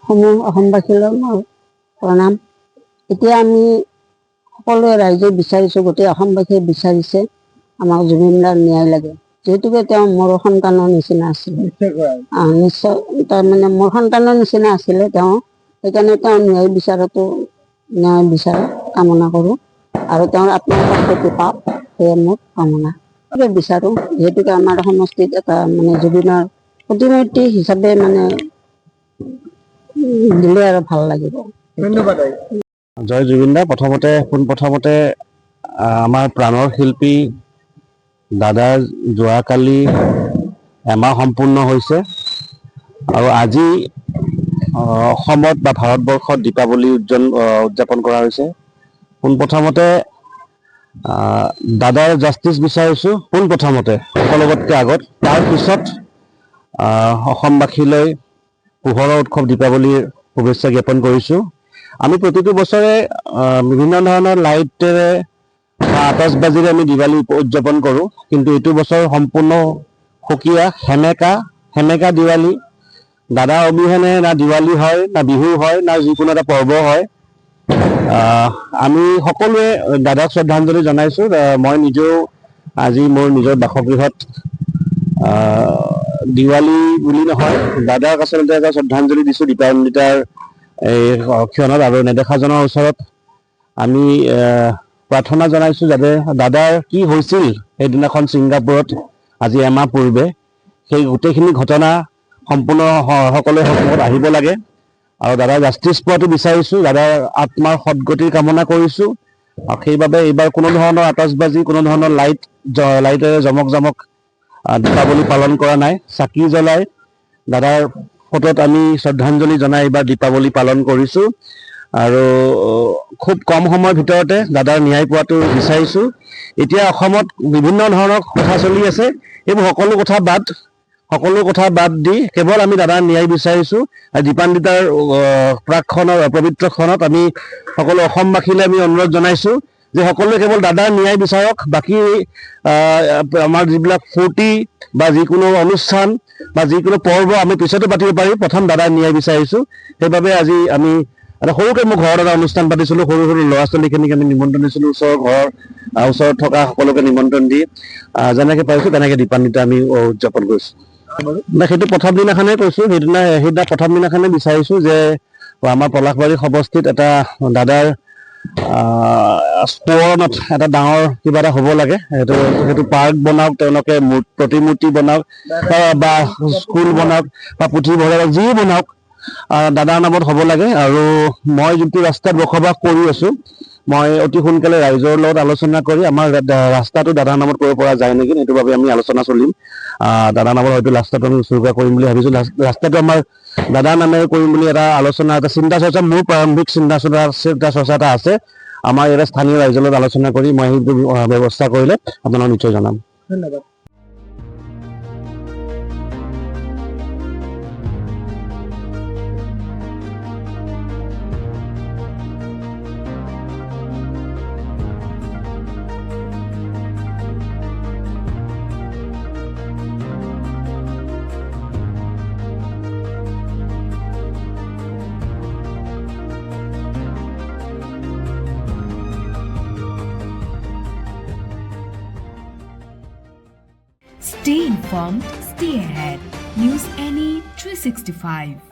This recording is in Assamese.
সমূহ অসমবাসীলৈ মোৰ প্ৰণাম। এতিয়া আমি সকলোৱে ৰাইজে বিচাৰিছোঁ, গোটেই অসমবাসীয়ে বিচাৰিছে আমাক জুবিন দাৰ ন্যায় লাগে, যিহেতুকে তেওঁ মোৰ সন্তানৰ নিচিনা আছিলে। নিশ্চয় তাৰমানে মোৰ সন্তানৰ নিচিনা আছিলে তেওঁ, সেইকাৰণে তেওঁ ন্যায় বিচাৰাটো ন্যায় বিচাৰে কামনা কৰোঁ আৰু তেওঁৰ আত্মাৰ শান্তি পাওক, সেয়ে মোৰ কামনা বিচাৰোঁ। যিহেতুকে আমাৰ সমষ্টিত এটা মানে জুবিনৰ প্ৰতিমূৰ্তি হিচাপে মানে দিলে আৰু ভাল লাগিব। ধন্যবাদ। জয় জুবিন দা। পোনপ্ৰথমতে আমাৰ প্ৰাণৰ শিল্পী দাদাৰ যোৱাকালি এমাহ সম্পূৰ্ণ হৈছে আৰু আজি অসমত বা ভাৰতবৰ্ষত দীপাৱলী উদযাপন কৰা হৈছে। পোনপ্ৰথমতে দাদাৰ জাষ্টিচ বিচাৰিছোঁ, পোনপ্ৰথমতে সকলোতকৈ আগত। তাৰপিছত অসমবাসীলৈ পোহৰৰ উৎসৱ দীপাৱলীৰ শুভেচ্ছা জ্ঞাপন কৰিছোঁ। আমি প্ৰতিটো বছৰে বিভিন্ন ধৰণৰ লাইটেৰে বা আতচবাজিৰে আমি দিৱালী উদযাপন কৰোঁ, কিন্তু এইটো বছৰ সম্পূৰ্ণ সুকীয়া সেমেকা দিৱালী। দাদা অবিহনে না দিৱালী হয়, না বিহু হয়, না যিকোনো এটা পৰ্ব হয়। আমি সকলোৱে দাদাক শ্ৰদ্ধাঞ্জলি জনাইছোঁ। মই নিজেও আজি মোৰ নিজৰ বাসগৃহত দিৱালী বুলি নহয়, দাদাক আচলতে এটা শ্ৰদ্ধাঞ্জলি দিছোঁ দীপাৱলীটাৰ এই ক্ষণত, আৰু নেদেখাজনৰ ওচৰত আমি প্ৰাৰ্থনা জনাইছোঁ যাতে দাদাৰ কি হৈছিল সেইদিনাখন ছিংগাপুৰত আজি এমাহ পূৰ্বে, সেই গোটেইখিনি ঘটনা সম্পূৰ্ণ সকলোৰে সন্মুখত আহিব লাগে আৰু দাদাৰ জাষ্টিচ পোৱাটো বিচাৰিছোঁ। দাদাৰ আত্মাৰ সদগতিৰ কামনা কৰিছোঁ। সেইবাবে এইবাৰ কোনো ধৰণৰ আতচবাজি, কোনো ধৰণৰ লাইটেৰে জমক দীপাৱলী পালন কৰা নাই। চাকি জ্বলাই দাদাৰ ফটোত আমি শ্ৰদ্ধাঞ্জলি জনাই এইবাৰ দীপাৱলী পালন কৰিছোঁ আৰু খুব কম সময়ৰ ভিতৰতে দাদাৰ ন্যায় পোৱাটো বিচাৰিছোঁ। এতিয়া অসমত বিভিন্ন ধৰণৰ কথা চলি আছে, এইবোৰ সকলো কথা বাদ দি কেৱল আমি দাদাৰ ন্যায় বিচাৰিছোঁ। আৰু দীপান্বিতাৰ পবিত্ৰ ক্ষণত আমি সকলো অসমবাসীলৈ আমি অনুৰোধ জনাইছোঁ যে সকলোৱে কেৱল দাদাৰ ন্যায় বিচাৰক। বাকী আমাৰ যিবিলাক ফূৰ্তি বা যিকোনো অনুষ্ঠান বা যিকোনো পৰ্ব আমি পিছতো পাতিব পাৰিম, প্ৰথম দাদাৰ ন্যায় বিচাৰিছোঁ। সেইবাবে আজি আমি এটা সৰুকৈ মোৰ ঘৰত এটা অনুষ্ঠান পাতিছিলোঁ, সৰু ল'ৰা ছোৱালীখিনিক আমি নিমন্ত্ৰণ দিছিলোঁ। ওচৰত থকা সকলোকে নিমন্ত্ৰণ দি যেনেকৈ পাৰিছোঁ তেনেকৈ দীপান্বিতা আমি উদযাপন কৰিছোঁ। সেইটো প্ৰথম দিনাখনেই কৈছোঁ, সেইদিনা প্ৰথম দিনাখনেই বিচাৰিছোঁ যে আমাৰ পলাশবাৰী সমষ্টিত এটা দাদাৰ স্মৰণত এটা ডাঙৰ কিবা এটা হ'ব লাগে। সেইটো পাৰ্ক বনাওক, তেওঁলোকে প্ৰতিমূৰ্তি বনাওক বা স্কুল বনাওক বা পুথিভঁৰাল যি বনাওক, দাদাৰ নামত হ'ব লাগে। আৰু মই যোনটো ৰাস্তাত বসবাস কৰি আছোঁ, মই অতি সোনকালে ৰাইজৰ লগত আলোচনা কৰি আমাৰ ৰাস্তাটো দাদাৰ নামত কৰিব পৰা যায় নেকি, সেইটো বাবে আমি আলোচনা চলিম। দাদাৰ নামত হয়তো ৰাস্তাটো আমি উচৰ্গা কৰিম বুলি ভাবিছোঁ। ৰাস্তাটো আমাৰ দাদাৰ নামেৰে কৰিম বুলি এটা আলোচনা, এটা চিন্তা চৰ্চা, মোৰ প্ৰাৰম্ভিক চিন্তা চৰ্চা এটা আছে। আমাৰ ইয়াতে স্থানীয় ৰাইজৰ লগত আলোচনা কৰি মই সেইটো ব্যৱস্থা কৰিলে আপোনালোকক নিশ্চয় জনাম। ধন্যবাদ। Stay informed, stay ahead. News NE 365.